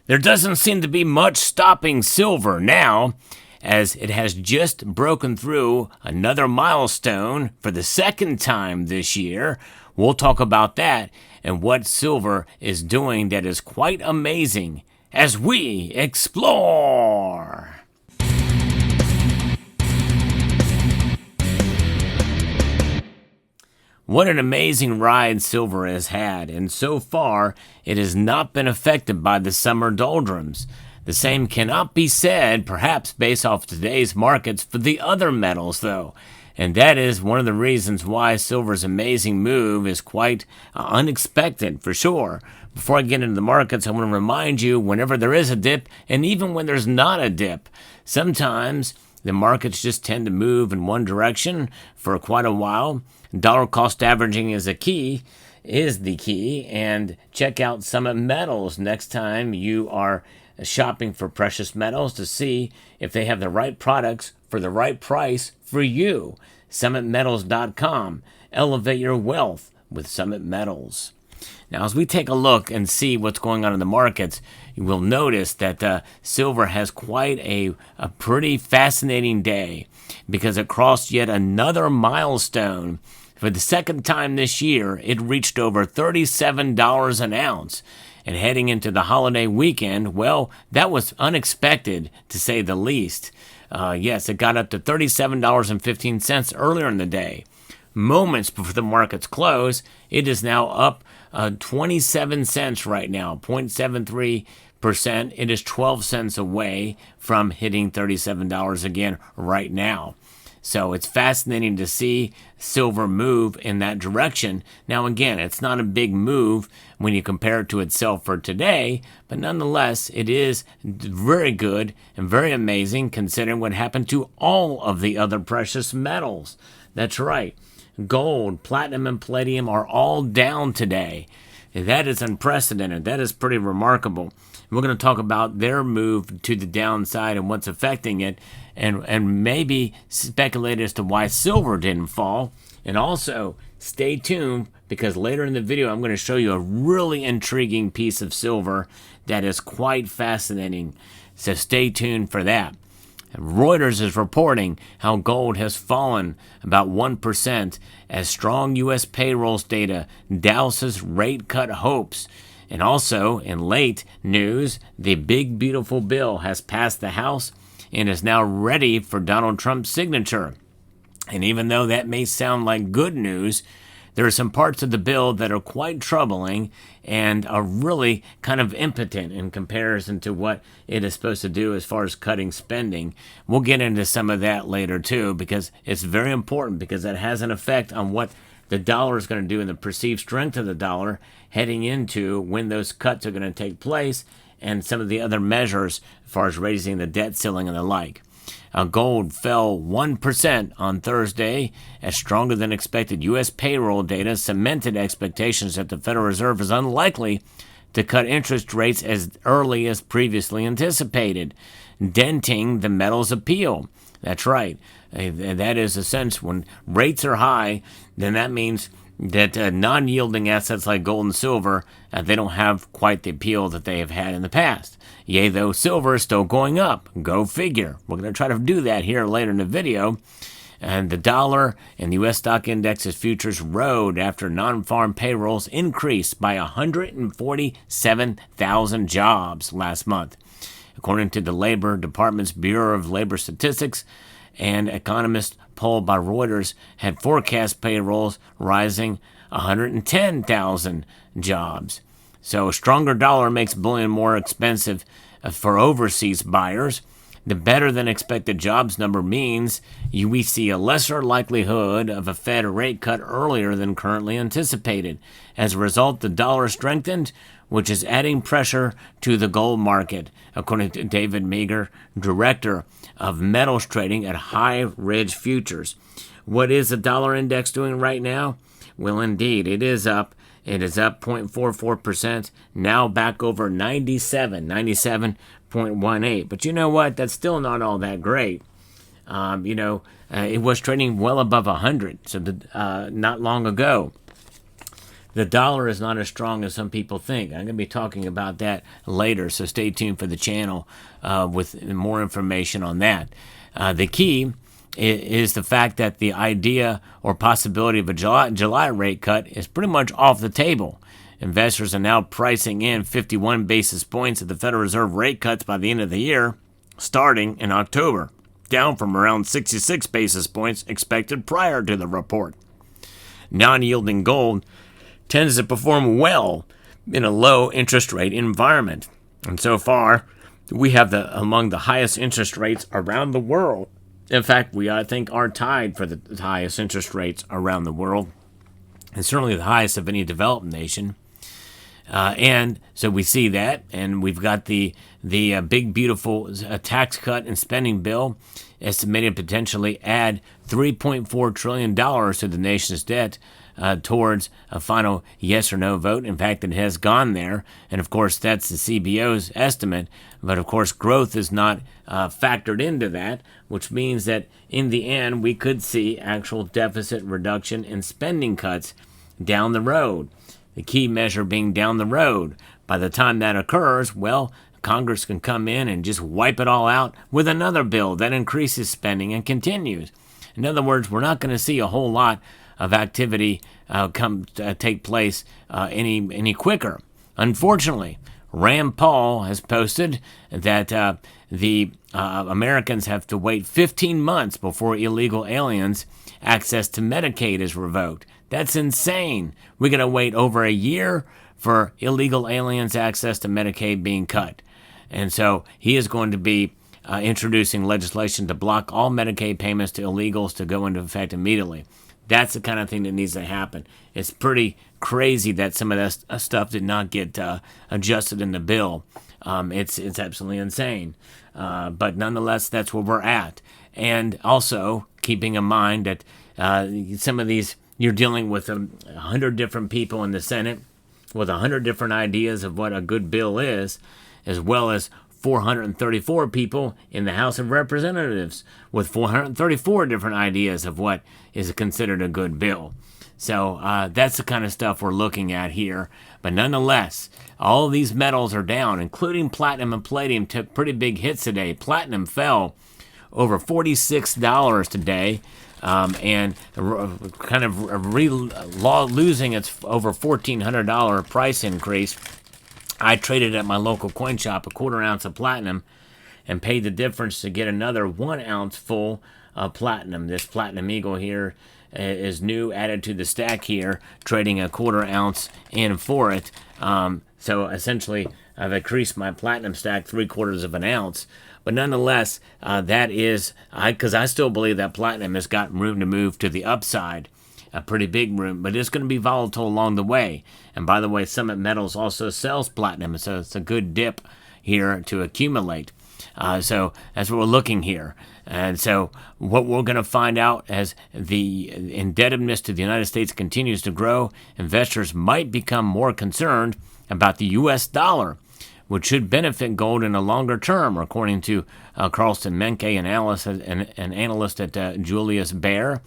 There doesn't seem to be much stopping silver now, as it has just broken through another milestone for the second time this year. We'll talk about that and what silver is doing that is quite amazing as we explore. What an amazing ride silver has had, and so far it has not been affected by the summer doldrums. The same cannot be said, perhaps based off today's markets, for the other metals though. And that is one of the reasons why silver's amazing move is quite unexpected, for sure. Before I get into the markets, I want to remind you, whenever there is a dip, and even when there's not a dip, sometimes the markets just tend to move in one direction for quite a while. Dollar cost averaging is the key, and check out Summit Metals next time you are shopping for precious metals to see if they have the right products for the right price for you. SummitMetals.com. Elevate your wealth with Summit Metals. Now, as we take a look and see what's going on in the markets, you will notice that silver has quite a pretty fascinating day because it crossed yet another milestone. For the second time this year, it reached over $37 an ounce. And heading into the holiday weekend, well, that was unexpected, to say the least. Yes, it got up to $37.15 earlier in the day. Moments before the markets close, it is now up 27 cents right now, 0.73%. It is 12 cents away from hitting $37 again right now. So it's fascinating to see silver move in that direction. Now, again, it's not a big move when you compare it to itself for today, but nonetheless, it is very good and very amazing considering what happened to all of the other precious metals. That's right. Gold, platinum, and palladium are all down today. That is unprecedented. That is pretty remarkable. We're going to talk about their move to the downside and what's affecting it, and maybe speculate as to why silver didn't fall. And also, stay tuned, because later in the video, I'm going to show you a really intriguing piece of silver that is quite fascinating. So stay tuned for that. Reuters is reporting how gold has fallen about 1% as strong U.S. payrolls data douses rate cut hopes. And also, in late news, the big beautiful bill has passed the House and is now ready for Donald Trump's signature. And even though that may sound like good news, there are some parts of the bill that are quite troubling and are really kind of impotent in comparison to what it is supposed to do as far as cutting spending. We'll get into some of that later too, because it's very important, because that has an effect on what the dollar is going to do and the perceived strength of the dollar heading into when those cuts are going to take place, and some of the other measures as far as raising the debt ceiling and the like. Gold fell 1% on Thursday as stronger than expected U.S. payroll data cemented expectations that the Federal Reserve is unlikely to cut interest rates as early as previously anticipated, denting the metal's appeal. That's right. That is a sense when rates are high, then that means that non-yielding assets like gold and silver, they don't have quite the appeal that they have had in the past. Yea, though silver is still going up. Go figure. We're going to try to do that here later in the video. And the dollar and the U.S. stock index's futures rode after non-farm payrolls increased by 147,000 jobs last month. According to the Labor Department's Bureau of Labor Statistics, and economists polled by Reuters had forecast payrolls rising 110,000 jobs. So a stronger dollar makes bullion more expensive for overseas buyers. The better than expected jobs number means we see a lesser likelihood of a Fed rate cut earlier than currently anticipated. As a result, the dollar strengthened, which is adding pressure to the gold market, according to David Meager, director of metals trading at High Ridge Futures. What is the dollar index doing right now? Well, indeed, it is up. It is up 0.44%, now back over 97.18. But you know what? That's still not all that great. It was trading well above 100 not long ago. the dollar is not as strong as some people think. I'm going to be talking about that later, so stay tuned for the channel with more information on that. The key is the fact that the idea or possibility of a July rate cut is pretty much off the table. Investors are now pricing in 51 basis points of the Federal Reserve rate cuts by the end of the year, starting in October, down from around 66 basis points expected prior to the report. Non-yielding gold tends to perform well in a low interest rate environment. And so far, we have among the highest interest rates around the world. In fact, we, I think, are tied for the highest interest rates around the world, and certainly the highest of any developed nation. And so we see that, and we've got the big, beautiful tax cut and spending bill estimated to potentially add $3.4 trillion to the nation's debt towards a final yes or no vote. In fact, it has gone there, and of course, that's the CBO's estimate. But of course, growth is not factored into that, which means that in the end, we could see actual deficit reduction and spending cuts down the road. The key measure being down the road. By the time that occurs, well, Congress can come in and just wipe it all out with another bill that increases spending and continues. In other words, we're not going to see a whole lot of activity take place any quicker. Unfortunately, Rand Paul has posted that the Americans have to wait 15 months before illegal aliens' access to Medicaid is revoked. That's insane. We're going to wait over a year for illegal aliens' access to Medicaid being cut. And so he is going to be introducing legislation to block all Medicaid payments to illegals to go into effect immediately. That's the kind of thing that needs to happen. It's pretty crazy that some of that stuff did not get adjusted in the bill. It's absolutely insane. But nonetheless, that's where we're at. And also keeping in mind that some of these, you're dealing with 100 different people in the Senate with 100 different ideas of what a good bill is, as well as 434 people in the House of Representatives with 434 different ideas of what is considered a good bill. So that's the kind of stuff we're looking at here. But nonetheless, all of these metals are down, including platinum and palladium took pretty big hits today. Platinum fell over $46 today. And kind of losing its over $1,400 price increase. I traded at my local coin shop a quarter ounce of platinum and paid the difference to get another 1 ounce full of platinum. This Platinum Eagle here is new, added to the stack here, trading a quarter ounce in for it. So essentially, I've increased my platinum stack 3/4 of an ounce. But nonetheless, that is, because I still believe that platinum has got room to move to the upside, a pretty big room, but it's going to be volatile along the way. And by the way, Summit Metals also sells platinum, so it's a good dip here to accumulate. So that's what we're looking here. And so what we're going to find out as the indebtedness to the United States continues to grow, investors might become more concerned about the U.S. dollar, which should benefit gold in a longer term, according to Carlson Menke, an analyst at Julius Baer.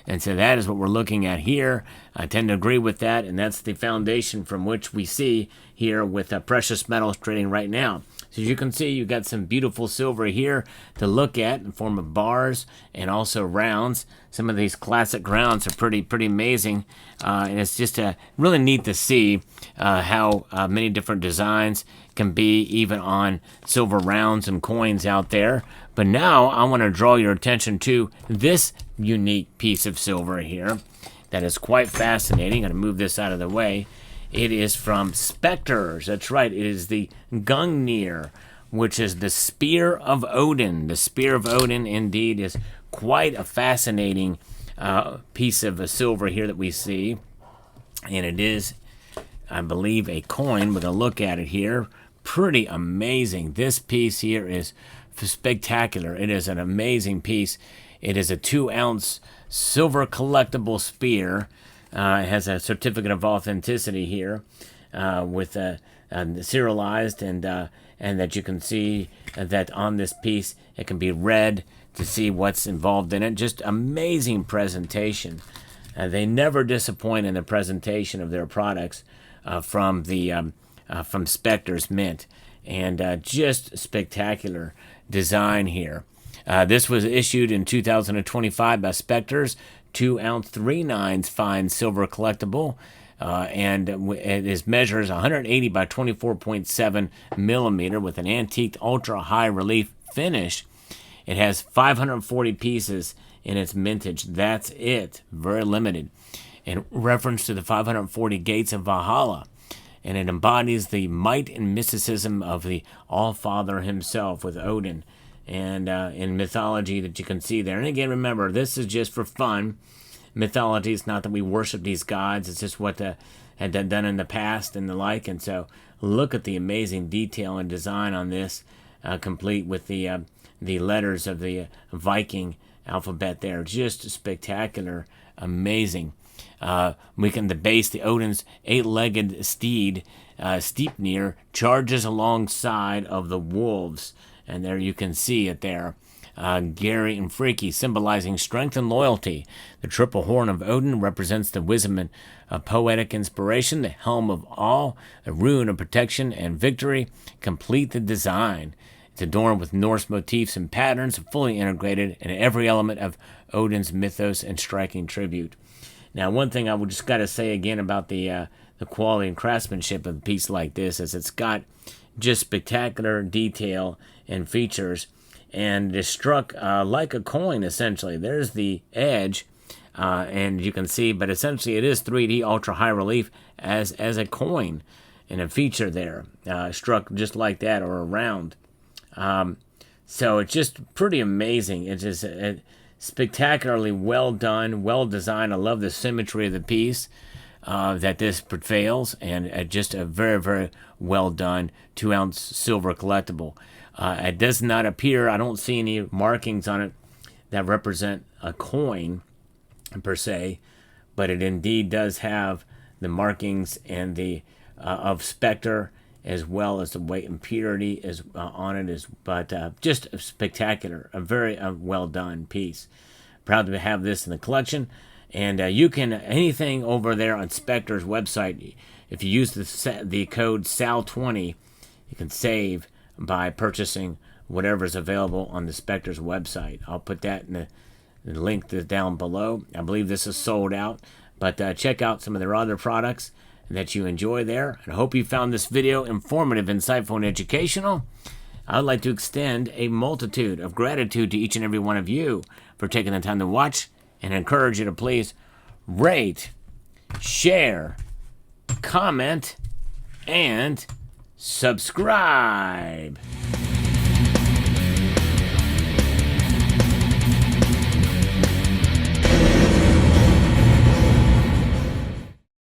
And so that is what we're looking at here. I tend to agree with that, and that's the foundation from which we see here with precious metals trading right now. So as you can see, you've got some beautiful silver here to look at in the form of bars and also rounds. Some of these classic rounds are pretty amazing, and it's just really neat to see how many different designs can be even on silver rounds and coins out there. But now I want to draw your attention to this unique piece of silver here that is quite fascinating. I'm going to move this out of the way. It is from Spectres. That's right. It is the Gungnir, which is the Spear of Odin. The Spear of Odin, indeed, is quite a fascinating piece of silver here that we see. And it is, I believe, a coin. We're going to look at it here. Pretty amazing. This piece here is spectacular. It is an amazing piece. It is a 2 ounce silver collectible spear. It has a certificate of authenticity here with serialized, and that you can see that on this piece it can be read to see what's involved in it. Just amazing presentation. They never disappoint in the presentation of their products from Spectre's Mint, and just spectacular design here. This was issued in 2025 by Spectre's 2-ounce 3/9 fine silver collectible, and it measures 180 by 24.7 millimeter with an antique ultra high relief finish. It has 540 pieces in its mintage. That's it. Very limited. In reference to the 540 gates of Valhalla. And it embodies the might and mysticism of the All-Father himself with Odin. And in mythology that you can see there. And again, remember, this is just for fun. Mythology is not that we worship these gods. It's just what had been done in the past and the like. And so look at the amazing detail and design on this, complete with the letters of the Viking alphabet there. Just spectacular, amazing. We can debase the Odin's 8-legged steed, Steepnir, charges alongside of the wolves. And there you can see it there. Gary and Freaky, symbolizing strength and loyalty. The triple horn of Odin represents the wisdom and poetic inspiration. The helm of all, the rune of protection and victory, complete the design. It's adorned with Norse motifs and patterns, fully integrated in every element of Odin's mythos and striking tribute. Now, one thing I would just got to say again about the quality and craftsmanship of a piece like this is it's got just spectacular detail and features, and it's struck like a coin, essentially. There's the edge, and you can see, but essentially it is 3D ultra high relief as a coin, and a feature there, struck just like that or around. So it's just pretty amazing. It's just spectacularly well done, well designed. I love the symmetry of the piece that this prevails, and just a very, very well done 2-ounce silver collectible. It does not appear, I don't see any markings on it that represent a coin per se, but it indeed does have the markings and the of Spectre, as well as the weight and purity is on it. But just spectacular, a very well done piece. Proud to have this in the collection. And you can, anything over there on Spectre's website, if you use the code SAL20, you can save by purchasing whatever is available on the Spectre's website. I'll put that in the link down below. I believe this is sold out, but check out some of their other products that you enjoy there. And I hope you found this video informative, insightful, and educational. I'd like to extend a multitude of gratitude to each and every one of you for taking the time to watch, and encourage you to please rate, share, comment, and subscribe.